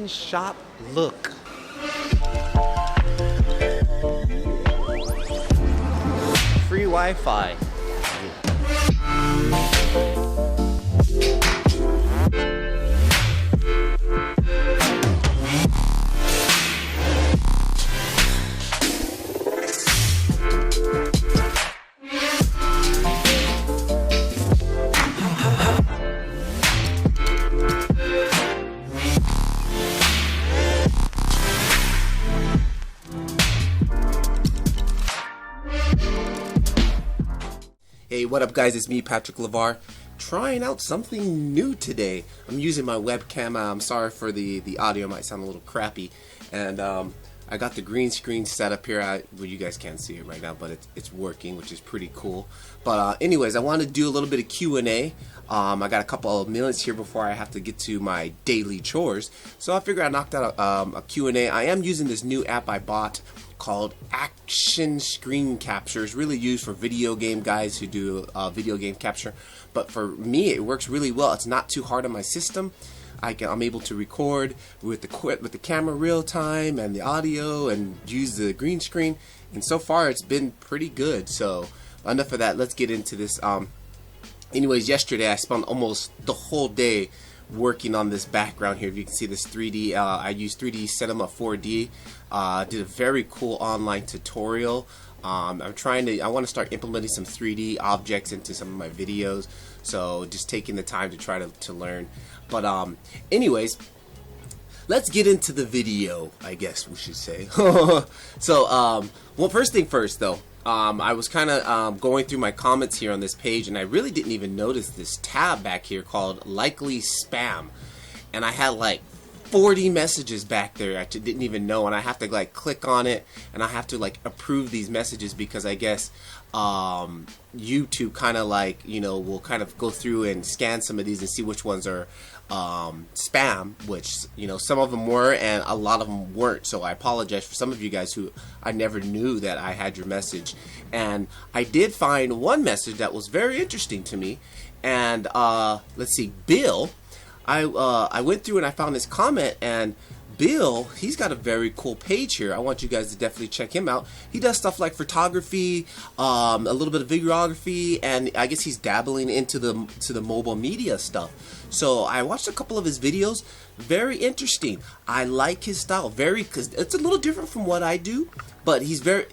one-shot look. Free Wi-Fi. Hey, what up guys, it's me, Patrick LeVar, trying out something new today. I'm using my webcam. I'm sorry for the audio might sound a little crappy, and I got the green screen set up here. Well, you guys can't see it right now, but it's working, which is pretty cool. But anyways, I want to do a little bit of Q&A. I got a couple of minutes here before I have to get to my daily chores, so I figured I knocked out a Q&A. I am using this new app I bought called Action Screen Capture. It's really used for video game guys who do video game capture, but for me it works really well. It's not too hard on my system. I'm able to record with the camera real time and the audio and use the green screen, and so far it's been pretty good. So enough of that, let's get into this. Anyways, yesterday I spent almost the whole day working on this background here. If you can see this 3D, I used 3D Cinema 4D. Did a very cool online tutorial. I want to start implementing some 3D objects into some of my videos, so just taking the time to try to learn. But anyways, let's get into the video, I guess we should say. So well, first thing first though, I was kind of going through my comments here on this page, and I really didn't even notice this tab back here called likely spam, and I had like 40 messages back there I didn't even know, and I have to like click on it, and I have to like approve these messages because I guess YouTube kind of like, you know, will kind of go through and scan some of these and see which ones are spam, which, you know, some of them were and a lot of them weren't. So I apologize for some of you guys who I never knew that I had your message. And I did find one message that was very interesting to me, and let's see, Bill, I went through and I found his comment, and Bill, he's got a very cool page here. I want you guys to definitely check him out. He does stuff like photography, a little bit of videography, and I guess he's dabbling into the mobile media stuff. So I watched a couple of his videos. Very interesting. I like his style. Cause it's a little different from what I do, but to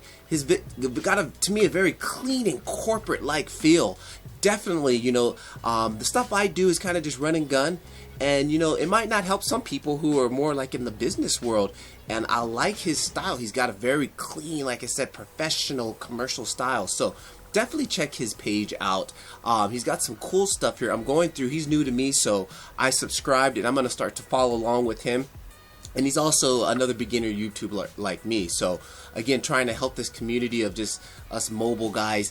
me a very clean and corporate-like feel. Definitely, you know, the stuff I do is kind of just run and gun. And, you know, it might not help some people who are more like in the business world. And I like his style. He's got a very clean, like I said, professional, commercial style. So definitely check his page out. He's got some cool stuff here. I'm going through. He's new to me, so I subscribed, and I'm going to start to follow along with him. And he's also another beginner YouTuber like me. So again, trying to help this community of just us mobile guys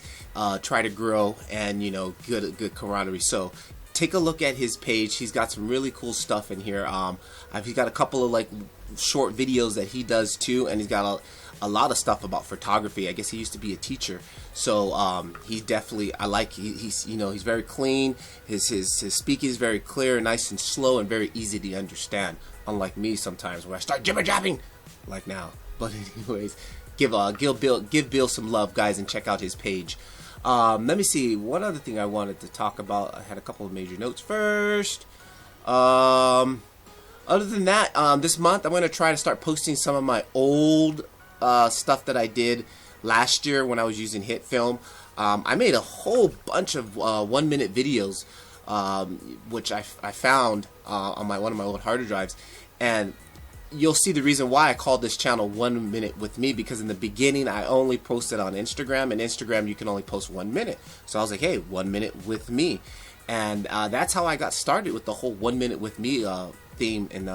try to grow and, you know, good camaraderie. So take a look at his page. He's got some really cool stuff in here. He's got a couple of like short videos that he does too, and he's got a lot of stuff about photography. I guess he used to be a teacher, so he definitely, I like, he's you know, he's very clean. His speaking is very clear, nice and slow, and very easy to understand. Unlike me sometimes where I start jibber jabbing like now. But anyways, give Bill some love, guys, and check out his page. Let me see, one other thing I wanted to talk about. I had a couple of major notes first. Other than that, this month I'm going to try to start posting some of my old stuff that I did last year when I was using hit film. I made a whole bunch of 1-minute videos, which I found on one of my old hard drives, and you'll see the reason why I called this channel 1 Minute with Me, because in the beginning I only posted on Instagram, and Instagram you can only post 1 minute. So I was like, hey, 1 minute with me, and that's how I got started with the whole 1 minute with me theme and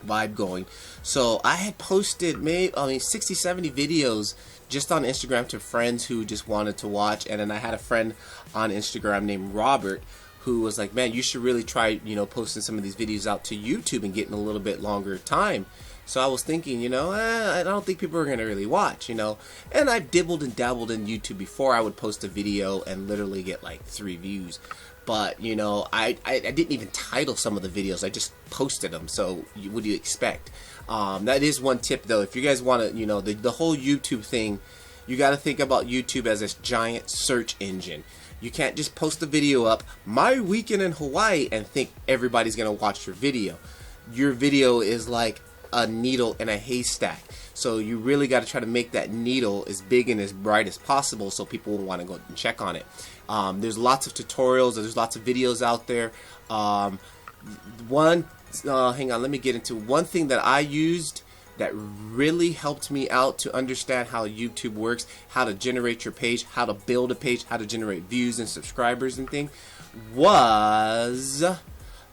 vibe going. So I had posted 60-70 videos just on Instagram to friends who just wanted to watch, and then I had a friend on Instagram named Robert who was like, man, you should really try, you know, posting some of these videos out to YouTube and getting a little bit longer time. So I was thinking, I don't think people are going to really watch, And I've dibbled and dabbled in YouTube before. I would post a video and literally get like 3 views. But, I didn't even title some of the videos. I just posted them. So what do you expect? That is one tip, though. If you guys want to, the whole YouTube thing, you got to think about YouTube as this giant search engine. You can't just post a video up, my weekend in Hawaii, and think everybody's going to watch your video. Your video is like a needle in a haystack. So you really got to try to make that needle as big and as bright as possible so people will want to go and check on it. There's lots of tutorials, there's lots of videos out there. Hang on, let me get into one thing that I used that really helped me out to understand how YouTube works, how to generate your page, how to build a page, how to generate views and subscribers and things, was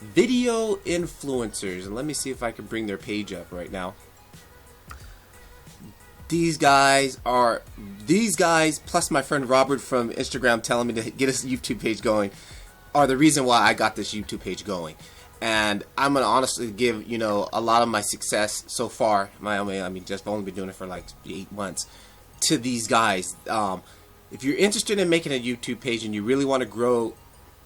video influencers. And let me see if I can bring their page up right now. These guys plus my friend Robert from Instagram telling me to get a YouTube page going are the reason why I got this YouTube page going. And I'm gonna honestly give a lot of my success so far. Just only been doing it for like 8 months. To these guys, if you're interested in making a YouTube page and you really want to grow,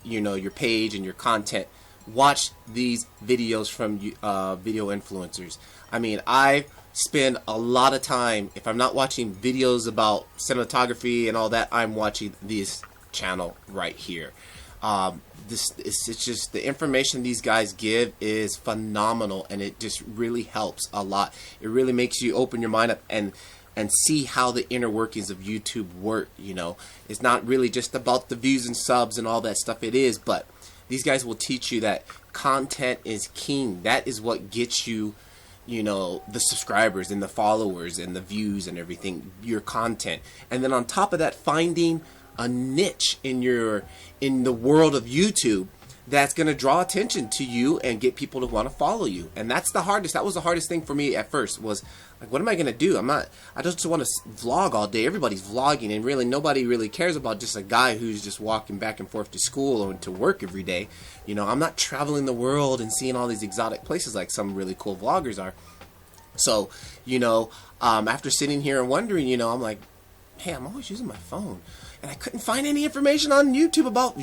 your page and your content, watch these videos from video influencers. I spend a lot of time, if I'm not watching videos about cinematography and all that, I'm watching this channel right here. It's just the information these guys give is phenomenal, and it just really helps a lot. It really makes you open your mind up and see how the inner workings of YouTube work. It's not really just about the views and subs and all that stuff. It is, but these guys will teach you that content is king. That is what gets you, the subscribers and the followers and the views and everything, your content. And then on top of that, finding a niche in the world of YouTube that's going to draw attention to you and get people to want to follow you. And that was the hardest thing for me at first, was like, what am I going to do? I just want to vlog all day. Everybody's vlogging, and really nobody really cares about just a guy who's just walking back and forth to school or to work every day. I'm not traveling the world and seeing all these exotic places like some really cool vloggers are. So, after sitting here and wondering, I'm like, hey, I'm always using my phone. And I couldn't find any information on YouTube about,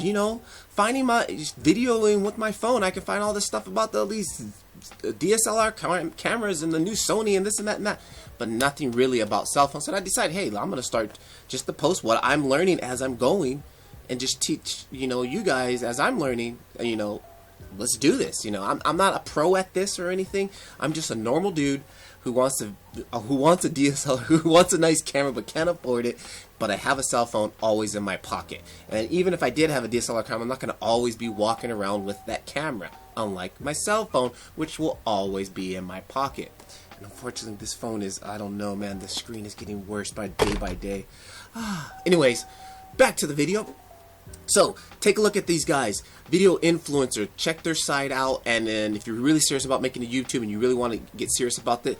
finding my videoing with my phone. I can find all this stuff about these DSLR cameras and the new Sony and this and that and that. But nothing really about cell phones. So I decided, hey, I'm going to start just to post what I'm learning as I'm going and just teach, you guys as I'm learning, let's do this. I'm not a pro at this or anything. I'm just a normal dude who wants a DSLR, who wants a nice camera but can't afford it. But I have a cell phone always in my pocket. And even if I did have a DSLR camera, I'm not going to always be walking around with that camera, unlike my cell phone, which will always be in my pocket. And unfortunately, this phone is, I don't know, man, the screen is getting worse by day. Anyways, back to the video. So, take a look at these guys, video influencer. Check their site out, and then if you're really serious about making a YouTube and you really want to get serious about it,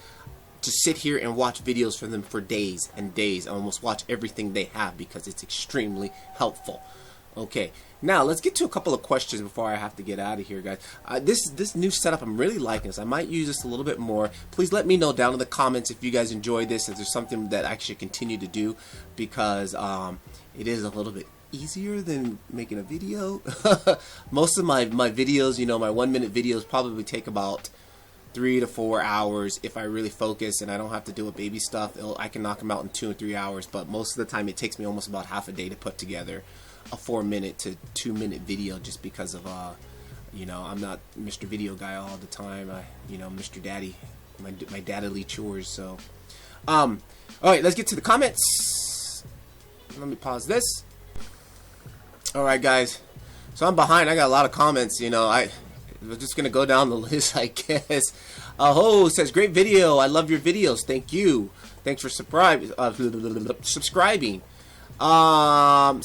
just sit here and watch videos from them for days and days. I almost watch everything they have because it's extremely helpful. Okay, now let's get to a couple of questions before I have to get out of here, guys. This new setup, I'm really liking this. I might use this a little bit more. Please let me know down in the comments if you guys enjoy this, if there's something that I should continue to do, because it is a little bit easier than making a video. Most of my videos, my 1-minute videos probably take about 3 to 4 hours if I really focus and I don't have to do a baby stuff. I can knock them out in 2 or 3 hours, but most of the time it takes me almost about half a day to put together a 4-minute to 2-minute video, just because of I'm not Mr. Video Guy all the time. Mr. Daddy, my daddy chores. So all right, let's get to the comments. Let me pause this. Alright, guys, so I'm behind. I got a lot of comments. We're just gonna go down the list, I guess. Says, great video. I love your videos. Thank you. Thanks for subscribing. I'm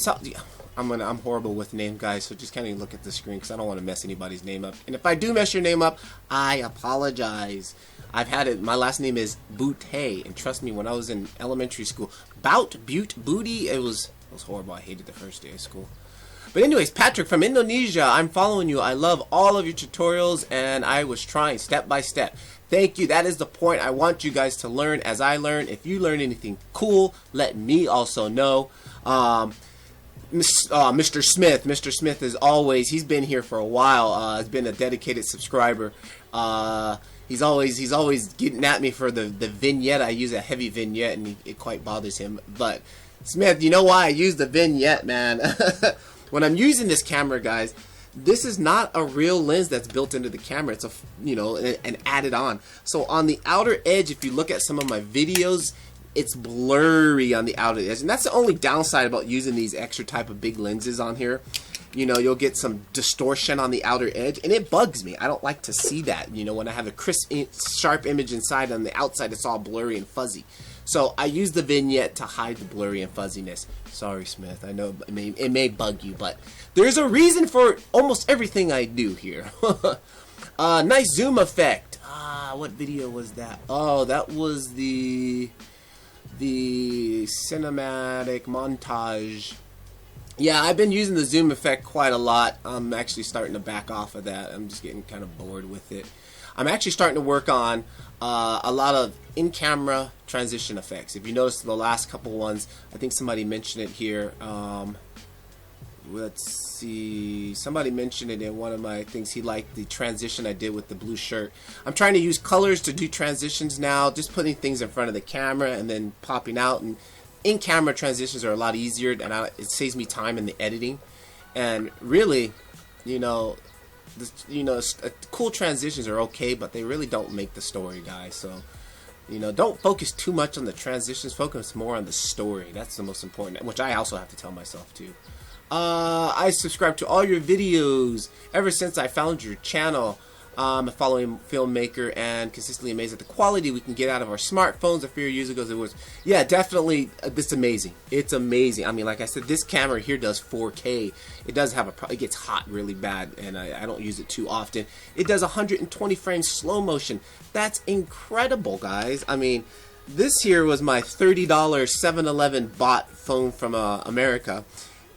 horrible with name, guys, so just kind of look at the screen because I don't want to mess anybody's name up. And if I do mess your name up, I apologize. I've had it. My last name is Bootay, and trust me, when I was in elementary school, Booty, it was horrible. I hated the first day of school. But anyways, Patrick from Indonesia, I'm following you. I love all of your tutorials, and I was trying step by step. Thank you. That is the point. I want you guys to learn as I learn. If you learn anything cool, let me also know. Mr. Smith is always, he's been here for a while. He's been a dedicated subscriber. He's always getting at me for the vignette. I use a heavy vignette, and it quite bothers him. But Smith, you know why I use the vignette, man? When I'm using this camera, guys, this is not a real lens that's built into the camera. It's an added on. So on the outer edge, if you look at some of my videos, it's blurry on the outer edge, and that's the only downside about using these extra type of big lenses on here. You know, you'll get some distortion on the outer edge, and it bugs me. I don't like to see that. You know, when I have a crisp, sharp image inside, on the outside it's all blurry and fuzzy. So I use the vignette to hide the blurry and fuzziness. Sorry, Smith. I know it may bug you, but there's a reason for almost everything I do here. Nice zoom effect. What video was that? Oh, that was the cinematic montage. Yeah, I've been using the zoom effect quite a lot. I'm actually starting to back off of that. I'm just getting kind of bored with it. I'm actually starting to work on a lot of in-camera transition effects. If you notice the last couple ones, I think somebody mentioned it here. Let's see. Somebody mentioned it in one of my things. He liked the transition I did with the blue shirt. I'm trying to use colors to do transitions now, just putting things in front of the camera and then popping out. And in-camera transitions are a lot easier, and it saves me time in the editing. And really, cool transitions are okay, but they really don't make the story, guys. So, don't focus too much on the transitions. Focus more on the story. That's the most important, which I also have to tell myself too. I subscribe to all your videos ever since I found your channel. I'm a following filmmaker and consistently amazed at the quality we can get out of our smartphones. A few years ago, it was, yeah, definitely, it's amazing. It's amazing. I mean, like I said, this camera here does 4K. It does have it gets hot really bad, and I don't use it too often. It does 120 frames slow motion. That's incredible, guys. I mean, this here was my $30 7-Eleven bought phone from America,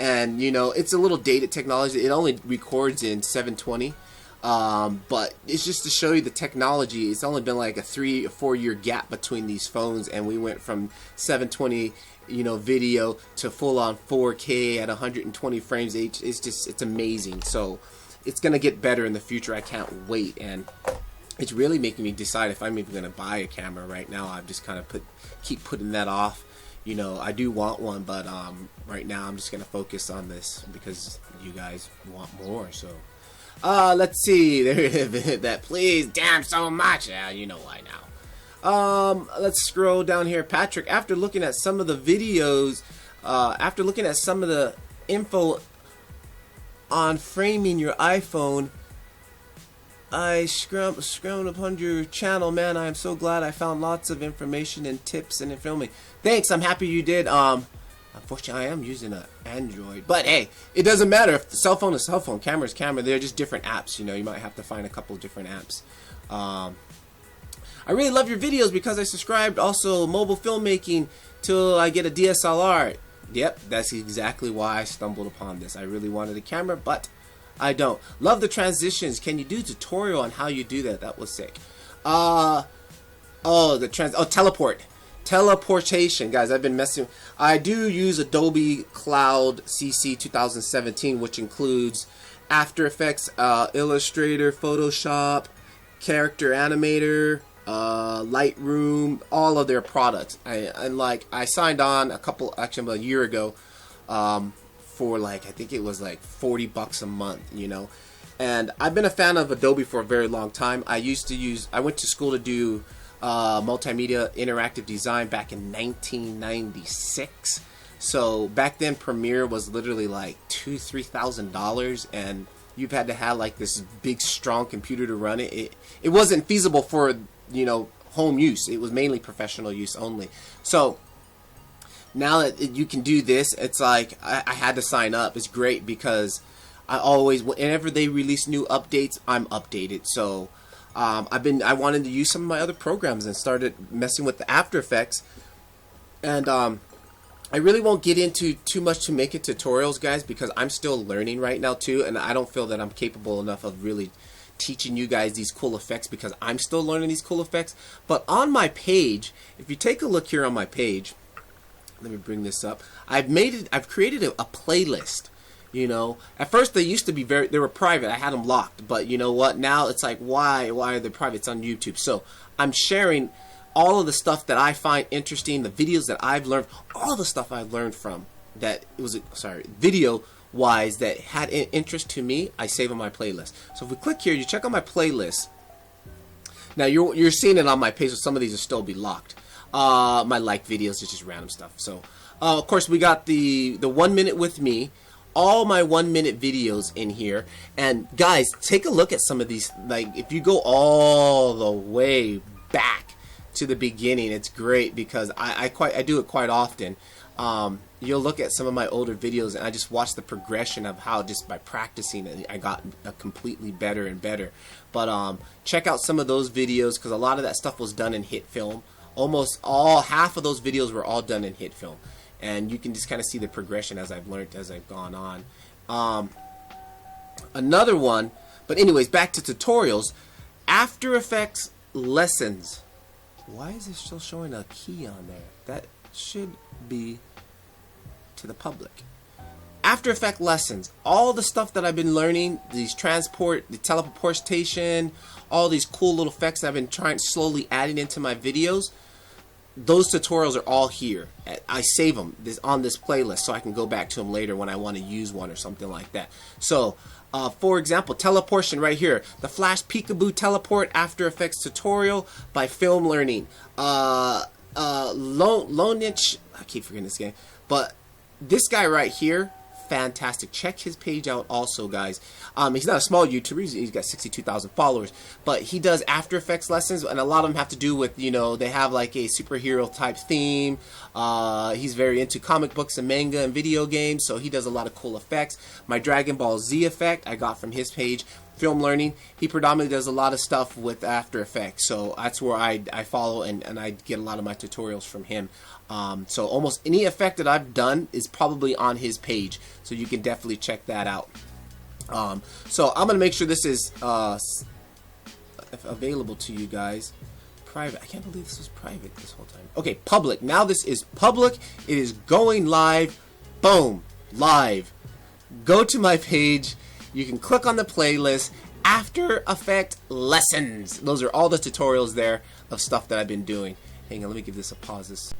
and it's a little dated technology. It only records in 720. But it's just to show you the technology. It's only been like a 3 or 4 year gap between these phones, and we went from 720 video to full on 4K at 120 frames each. It's amazing. So it's gonna get better in the future. I can't wait, and it's really making me decide if I'm even gonna buy a camera right now. I've just kind of keep putting that off. I do want one, but right now I'm just gonna focus on this because you guys want more. So let's see. That please, damn so much. Yeah, you know why now. Let's scroll down here. Patrick, after looking at some of the videos, after looking at some of the info on framing your iPhone, I scrolled upon your channel. Man, I am so glad I found lots of information and tips and filming. Thanks, I'm happy you did. Unfortunately, I am using an Android, but hey, it doesn't matter. If the cell phone is cell phone, camera is camera. They're just different apps. You might have to find a couple of different apps. I really love your videos because I subscribed also mobile filmmaking till I get a DSLR. Yep, that's exactly why I stumbled upon this. I really wanted a camera, but I don't. Love the transitions. Can you do a tutorial on how you do that? That was sick. Teleportation, guys. I've been messing. I do use Adobe Cloud CC 2017, which includes After Effects, Illustrator, Photoshop, Character Animator, Lightroom, all of their products. I signed on a year ago, for I think it was like $40 a month, and I've been a fan of Adobe for a very long time. I went to school to do multimedia interactive design back in 1996. So back then Premiere was literally like $2,000-$3,000, and you've had to have like this big strong computer to run it. It wasn't feasible for home use. It was mainly professional use only. So now that you can do this, it's like I had to sign up. It's great because whenever they release new updates, I'm updated. So I wanted to use some of my other programs and started messing with the After Effects, and I really won't get into too much to make it tutorials, guys, because I'm still learning right now too, and I don't feel that I'm capable enough of really teaching you guys these cool effects because I'm still learning these cool effects. But on my page, if you take a look here on my page, let me bring this up. I've created a playlist. You know, at first they used to be they were private. I had them locked, but you know what? Now it's like, why are they private? It's on YouTube. So I'm sharing all of the stuff that I find interesting, the videos that I've learned, all the stuff I've learned from that video wise that had interest to me. I save on my playlist. So if we click here, you check on my playlist. Now you're seeing it on my page, so some of these will still be locked. My like videos is just random stuff. So of course we got the 1 minute with me. All my 1 minute videos in here, and guys, take a look at some of these. Like if you go all the way back to the beginning, it's great because I do it quite often. You'll look at some of my older videos and I just watch the progression of how just by practicing I got completely better and better. But check out some of those videos because a lot of that stuff was done in hit film. Almost half of those videos were all done in hit film. And you can just kind of see the progression as I've learned as I've gone on. Another one, but anyways, back to tutorials. After Effects lessons. Why is it still showing a key on there? That should be to the public. After Effects lessons. All the stuff that I've been learning, the teleportation, all these cool little effects I've been slowly adding into my videos. Those tutorials are all here. I save them on this playlist so I can go back to them later when I want to use one or something like that. So, for example, teleportation right here. The Flash Peekaboo Teleport After Effects tutorial by Film Learning. Lonich, I keep forgetting this game. But this guy right here, fantastic. Check his page out also, guys. He's not a small YouTuber. He's got 62,000 followers. But he does After Effects lessons, and a lot of them have to do with, you know, they have like a superhero type theme. He's very into comic books and manga and video games, so he does a lot of cool effects. My Dragon Ball Z effect I got from his page. Film Learning, he predominantly does a lot of stuff with After Effects, so that's where I follow and I get a lot of my tutorials from him. So almost any effect that I've done is probably on his page, so you can definitely check that out. So I'm gonna make sure this is available to you guys. Private. I can't believe this was private this whole time. Okay, public. Now this is public. It is going live. Boom, live. Go to my page. You can click on the playlist, After Effects Lessons. Those are all the tutorials there of stuff that I've been doing. Hang on, let me give this a pause.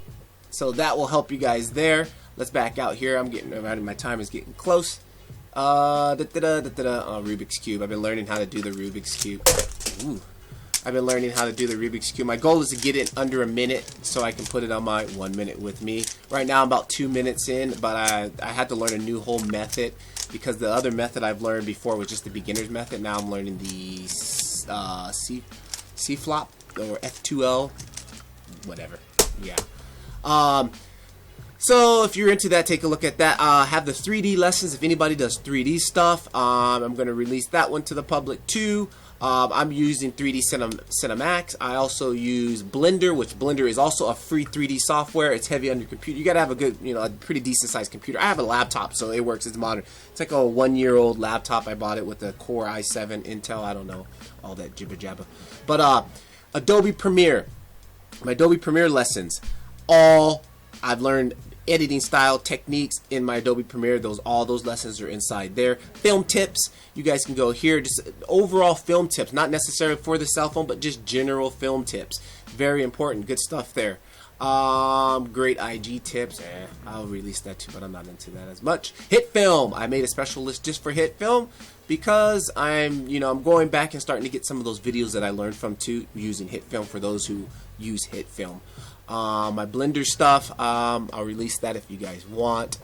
So that will help you guys there. Let's back out here. My time is getting close. Rubiks Cube. I've been learning how to do the Rubiks Cube. Ooh. I've been learning how to do the Rubiks Cube. My goal is to get it under a minute so I can put it on my 1 minute with me. Right now I'm about 2 minutes in, but I had to learn a new whole method because the other method I've learned before was just the beginner's method. Now I'm learning the C-flop or F2L, whatever. Yeah. So if you're into that, take a look at that. I have the 3D lessons. If anybody does 3D stuff, I'm going to release that one to the public too. I'm using 3D Cinemax. I also use Blender, which Blender is also a free 3D software. It's heavy on your computer. You gotta have a good, a pretty decent sized computer. I have a laptop, so it works. It's modern. It's like a 1-year-old laptop. I bought it with a Core i7 Intel. I don't know all that jibber jabber. But Adobe Premiere, my Adobe Premiere lessons. I've learned editing style techniques in my Adobe Premiere. All those lessons are inside there. Film tips, you guys can go here. Just overall film tips, not necessarily for the cell phone, but just general film tips. Very important, good stuff there. Great IG tips. I'll release that too, but I'm not into that as much. Hit film, I made a special list just for hit film because I'm going back and starting to get some of those videos that I learned from too, using hit film for those who use hit film. My Blender stuff, I'll release that if you guys want.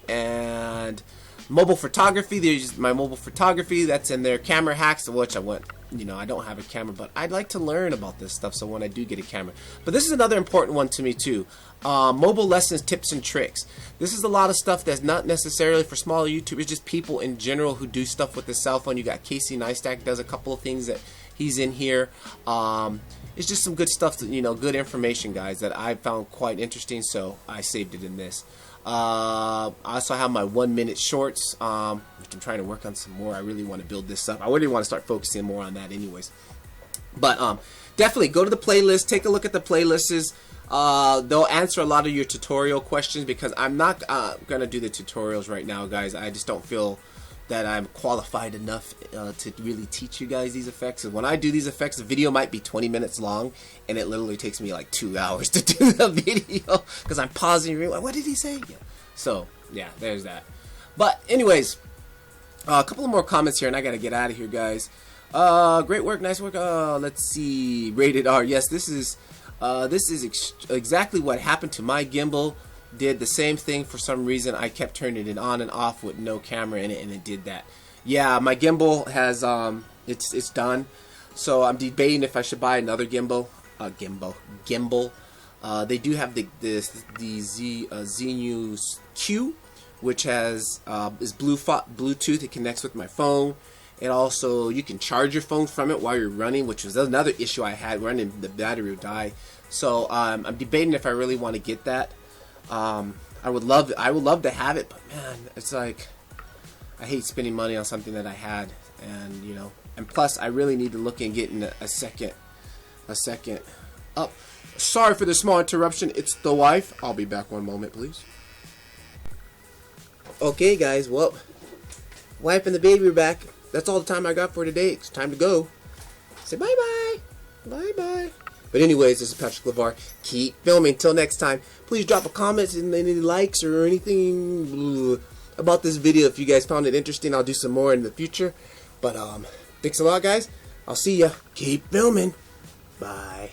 And mobile photography, there's my mobile photography, that's in there. Camera hacks, which I don't have a camera, but I'd like to learn about this stuff so when I do get a camera. But this is another important one to me too. Mobile lessons, tips and tricks. This is a lot of stuff that's not necessarily for smaller YouTubers, just people in general who do stuff with the cell phone. You got Casey Neistat does a couple of things that he's in here. It's just some good stuff, good information, guys, that I found quite interesting, so I saved it in this. I also have my 1-minute shorts, which I'm trying to work on some more. I really want to build this up. I really want to start focusing more on that anyways. But definitely go to the playlist, take a look at the playlists. They'll answer a lot of your tutorial questions, because I'm not gonna do the tutorials right now, guys. I just don't feel that I'm qualified enough to really teach you guys these effects. And when I do these effects, the video might be 20 minutes long, and it literally takes me like 2 hours to do the video, because I'm pausing. What did he say? Yeah. So yeah, there's that. But anyways, a couple of more comments here, and I gotta get out of here, guys. Great work, nice work. Let's see, rated R. Yes, this is exactly what happened to my gimbal. Did the same thing for some reason. I kept turning it on and off with no camera in it, and it did that. Yeah, my gimbal has it's done. So I'm debating if I should buy another gimbal. Gimbal. They do have the Xenu Q, which has is Bluetooth. It connects with my phone. And also, you can charge your phone from it while you're running, which was another issue I had. Running, the battery would die. So I'm debating if I really want to get that. I would love to have it, but man, it's like I hate spending money on something that I had, and you know, and plus I really need to look and get in a second. Sorry for the small interruption. It's the wife. I'll be back one moment, please. Okay, guys. Well, wife and the baby are back. That's all the time I got for today. It's time to go. Say bye-bye. Bye-bye. But anyways, this is Patrick LeVar. Keep filming. Till next time. Please drop a comment and any likes or anything about this video. If you guys found it interesting, I'll do some more in the future. But thanks a lot, guys. I'll see ya. Keep filming. Bye.